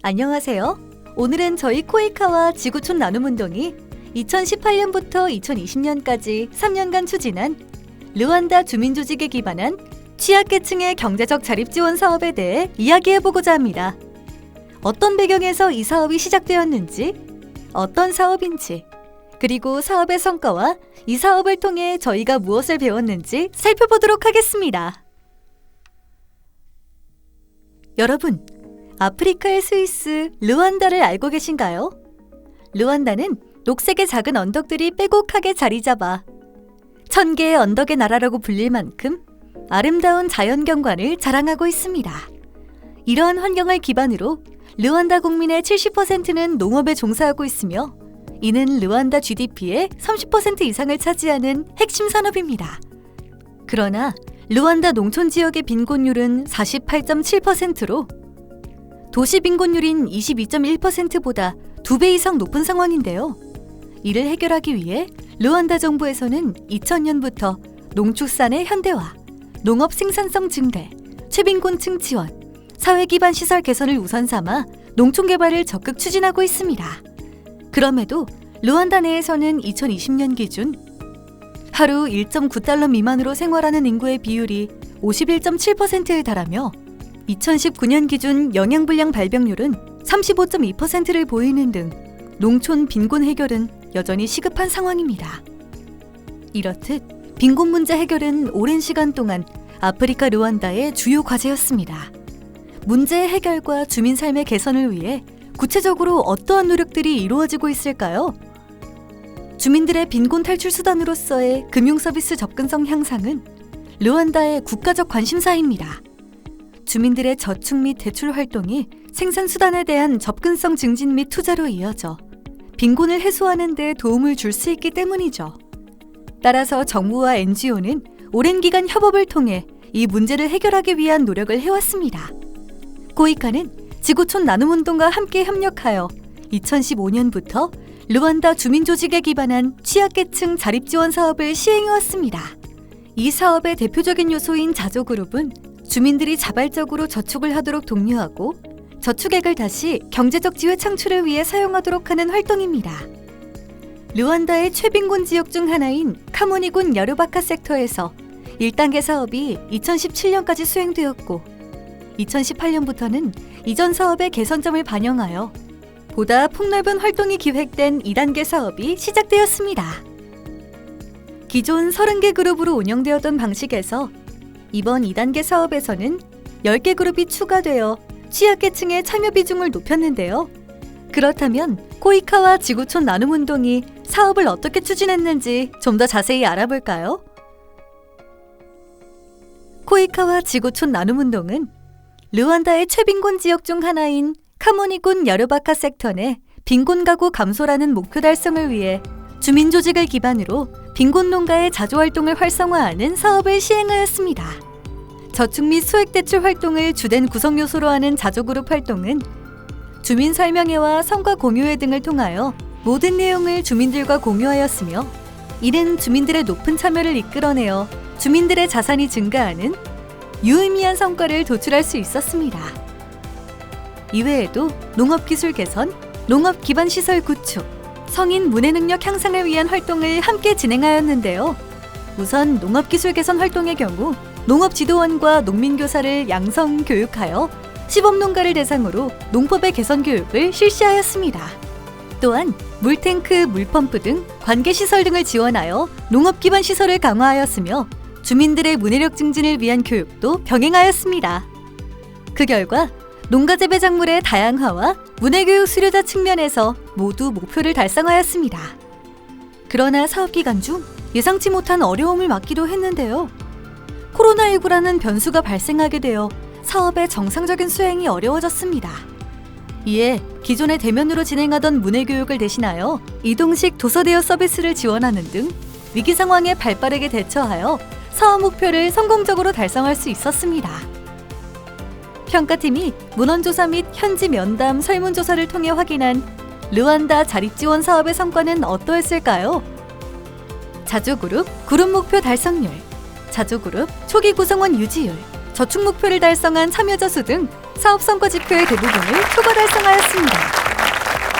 안녕하세요. 오늘은 저희 코이카와 지구촌 나눔운동이 2018년부터 2020년까지 3년간 추진한 르완다 주민조직에 기반한 취약계층의 경제적 자립지원 사업에 대해 이야기해보고자 합니다. 어떤 배경에서 이 사업이 시작되었는지, 어떤 사업인지, 그리고 사업의 성과와 이 사업을 통해 저희가 무엇을 배웠는지 살펴보도록 하겠습니다. 여러분, 아프리카의 스위스 르완다를 알고 계신가요? 르완다는 녹색의 작은 언덕들이 빼곡하게 자리 잡아 1000개의 언덕의 나라라고 불릴 만큼 아름다운 자연경관을 자랑하고 있습니다. 이러한 환경을 기반으로 르완다 국민의 70%는 농업에 종사하고 있으며 이는 르완다 GDP의 30% 이상을 차지하는 핵심 산업입니다. 그러나 르완다 농촌 지역의 빈곤율은 48.7%로 도시 빈곤율인 22.1%보다 2배 이상 높은 상황인데요. 이를 해결하기 위해 르완다 정부에서는 2000년부터 농축산의 현대화, 농업 생산성 증대, 최빈곤층 지원, 사회 기반 시설 개선을 우선 삼아 농촌 개발을 적극 추진하고 있습니다. 그럼에도 르완다 내에서는 2020년 기준 하루 1.9달러 미만으로 생활하는 인구의 비율이 51.7%에 달하며 2019년 기준 영양불량 발병률은 35.2%를 보이는 등 농촌 빈곤 해결은 여전히 시급한 상황입니다. 이렇듯 빈곤 문제 해결은 오랜 시간 동안 아프리카 르완다의 주요 과제였습니다. 문제의 해결과 주민 삶의 개선을 위해 구체적으로 어떠한 노력들이 이루어지고 있을까요? 주민들의 빈곤 탈출 수단으로서의 금융 서비스 접근성 향상은 르완다의 국가적 관심사입니다. 주민들의 저축 및 대출 활동이 생산 수단에 대한 접근성 증진 및 투자로 이어져 빈곤을 해소하는 데 도움을 줄 수 있기 때문이죠. 따라서 정부와 NGO는 오랜 기간 협업을 통해 이 문제를 해결하기 위한 노력을 해왔습니다. 코이카는 지구촌 나눔운동과 함께 협력하여 2015년부터 르완다 주민조직에 기반한 취약계층 자립지원 사업을 시행해왔습니다. 이 사업의 대표적인 요소인 자조그룹은 주민들이 자발적으로 저축을 하도록 독려하고 저축액을 다시 경제적 지회 창출을 위해 사용하도록 하는 활동입니다. 르완다의 최빈곤 지역 중 하나인 카모니군 여르바카 섹터에서 1단계 사업이 2017년까지 수행되었고 2018년부터는 이전 사업의 개선점을 반영하여 보다 폭넓은 활동이 기획된 2단계 사업이 시작되었습니다. 기존 30개 그룹으로 운영되었던 방식에서 이번 2단계 사업에서는 10개 그룹이 추가되어 취약계층의 참여 비중을 높였는데요. 그렇다면 코이카와 지구촌 나눔운동이 사업을 어떻게 추진했는지 좀 더 자세히 알아볼까요? 코이카와 지구촌 나눔운동은 르완다의 최빈곤 지역 중 하나인 카모니군 여르바카 섹터 내 빈곤 가구 감소라는 목표 달성을 위해 주민조직을 기반으로 빈곤 농가의 자조활동을 활성화하는 사업을 시행하였습니다. 저축 및 소액대출 활동을 주된 구성 요소로 하는 자조그룹 활동은 주민 설명회와 성과 공유회 등을 통하여 모든 내용을 주민들과 공유하였으며 이는 주민들의 높은 참여를 이끌어내어 주민들의 자산이 증가하는 유의미한 성과를 도출할 수 있었습니다. 이외에도 농업기술 개선, 농업기반시설 구축, 성인 문해 능력 향상을 위한 활동을 함께 진행하였는데요. 우선 농업기술 개선 활동의 경우 농업지도원과 농민교사를 양성 교육하여 시범농가를 대상으로 농법의 개선 교육을 실시하였습니다. 또한 물탱크, 물펌프 등 관계시설 등을 지원하여 농업기반 시설을 강화하였으며 주민들의 문해력 증진을 위한 교육도 병행하였습니다. 그 결과 농가재배 작물의 다양화와 문해교육 수료자 측면에서 모두 목표를 달성하였습니다. 그러나 사업기간 중 예상치 못한 어려움을 맞기도 했는데요. 코로나19라는 변수가 발생하게 되어 사업의 정상적인 수행이 어려워졌습니다. 이에 기존의 대면으로 진행하던 문해교육을 대신하여 이동식 도서대여 서비스를 지원하는 등 위기 상황에 발빠르게 대처하여 사업 목표를 성공적으로 달성할 수 있었습니다. 평가팀이 문헌조사 및 현지 면담 설문조사를 통해 확인한 르완다 자립지원 사업의 성과는 어떠했을까요? 자조그룹 그룹 목표 달성률, 자조그룹 초기 구성원 유지율, 저축 목표를 달성한 참여자 수 등 사업 성과 지표의 대부분을 초과 달성하였습니다.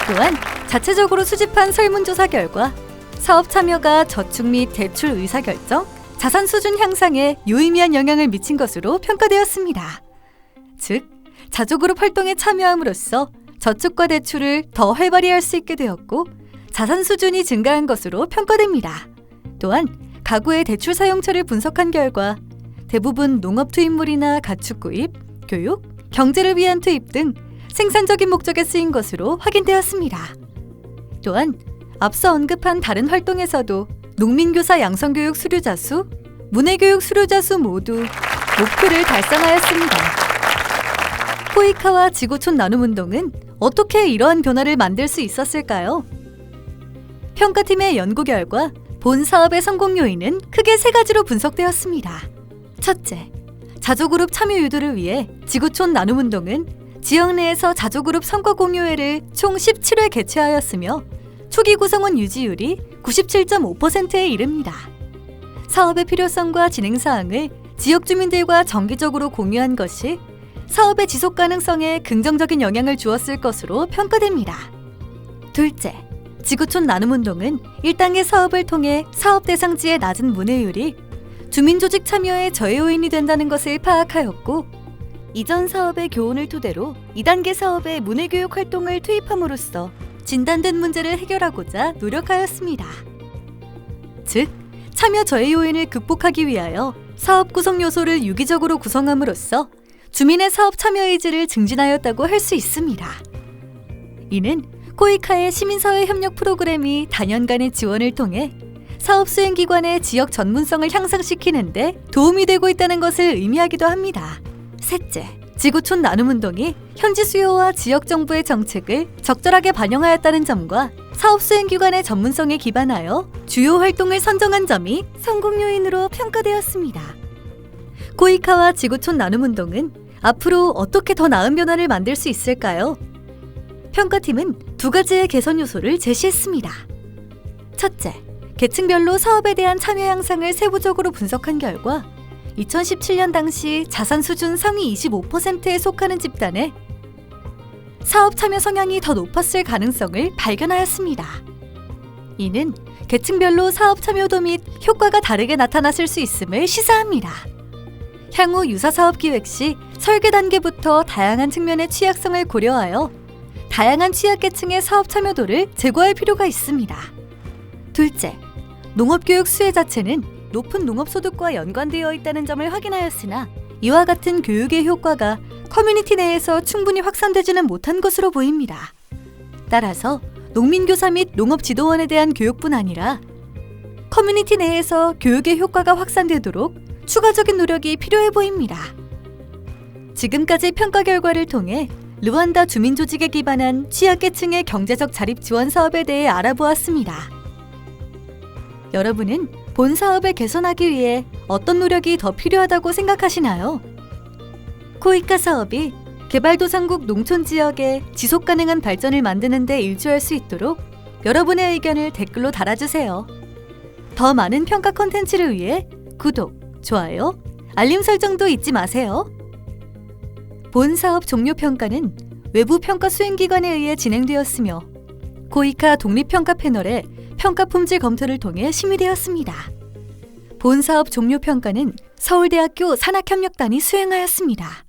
또한 자체적으로 수집한 설문조사 결과 사업 참여가 저축 및 대출 의사결정, 자산 수준 향상에 유의미한 영향을 미친 것으로 평가되었습니다. 즉, 자조그룹 활동에 참여함으로써 저축과 대출을 더 활발히 할 수 있게 되었고 자산 수준이 증가한 것으로 평가됩니다. 또한 가구의 대출 사용처를 분석한 결과 대부분 농업 투입물이나 가축 구입, 교육, 경제를 위한 투입 등 생산적인 목적에 쓰인 것으로 확인되었습니다. 또한 앞서 언급한 다른 활동에서도 농민교사 양성교육 수료자 수, 문해교육 수료자 수 모두 목표를 달성하였습니다. 코이카와 지구촌 나눔운동은 어떻게 이러한 변화를 만들 수 있었을까요? 평가팀의 연구 결과 본 사업의 성공 요인은 크게 3가지로 분석되었습니다. 첫째, 자조그룹 참여 유도를 위해 지구촌 나눔운동은 지역 내에서 자조그룹 성과 공유회를 총 17회 개최하였으며 초기 구성원 유지율이 97.5%에 이릅니다. 사업의 필요성과 진행사항을 지역 주민들과 정기적으로 공유한 것이 사업의 지속 가능성에 긍정적인 영향을 주었을 것으로 평가됩니다. 둘째, 지구촌 나눔운동은 1단계 사업을 통해 사업 대상지의 낮은 문해율이 주민조직 참여의 저해 요인이 된다는 것을 파악하였고 이전 사업의 교훈을 토대로 2단계 사업에 문해교육 활동을 투입함으로써 진단된 문제를 해결하고자 노력하였습니다. 즉, 참여 저해 요인을 극복하기 위하여 사업 구성 요소를 유기적으로 구성함으로써 주민의 사업 참여 의지를 증진하였다고 할 수 있습니다. 이는 코이카의 시민사회 협력 프로그램이 단연간의 지원을 통해 사업 수행기관의 지역 전문성을 향상시키는 데 도움이 되고 있다는 것을 의미하기도 합니다. 셋째, 지구촌 나눔운동이 현지 수요와 지역 정부의 정책을 적절하게 반영하였다는 점과 사업 수행기관의 전문성에 기반하여 주요 활동을 선정한 점이 성공 요인으로 평가되었습니다. 코이카와 지구촌 나눔운동은 앞으로 어떻게 더 나은 변화를 만들 수 있을까요? 평가팀은 2가지의 개선 요소를 제시했습니다. 첫째, 계층별로 사업에 대한 참여 양상을 세부적으로 분석한 결과 2017년 당시 자산 수준 상위 25%에 속하는 집단에 사업 참여 성향이 더 높았을 가능성을 발견하였습니다. 이는 계층별로 사업 참여도 및 효과가 다르게 나타났을 수 있음을 시사합니다. 향후 유사 사업 기획 시 설계 단계부터 다양한 측면의 취약성을 고려하여 다양한 취약계층의 사업 참여도를 제고할 필요가 있습니다. 둘째, 농업교육 수혜 자체는 높은 농업소득과 연관되어 있다는 점을 확인하였으나 이와 같은 교육의 효과가 커뮤니티 내에서 충분히 확산되지는 못한 것으로 보입니다. 따라서 농민교사 및 농업지도원에 대한 교육뿐 아니라 커뮤니티 내에서 교육의 효과가 확산되도록 추가적인 노력이 필요해 보입니다. 지금까지 평가 결과를 통해 르완다 주민조직에 기반한 취약계층의 경제적 자립 지원 사업에 대해 알아보았습니다. 여러분은 본 사업을 개선하기 위해 어떤 노력이 더 필요하다고 생각하시나요? 코이카 사업이 개발도상국 농촌 지역의 지속가능한 발전을 만드는 데 일조할 수 있도록 여러분의 의견을 댓글로 달아주세요. 더 많은 평가 콘텐츠를 위해 구독, 좋아요, 알림 설정도 잊지 마세요. 본 사업 종료 평가는 외부 평가 수행기관에 의해 진행되었으며 코이카 독립평가 패널의 평가 품질 검토를 통해 심의되었습니다. 본 사업 종료 평가는 서울대학교 산학협력단이 수행하였습니다.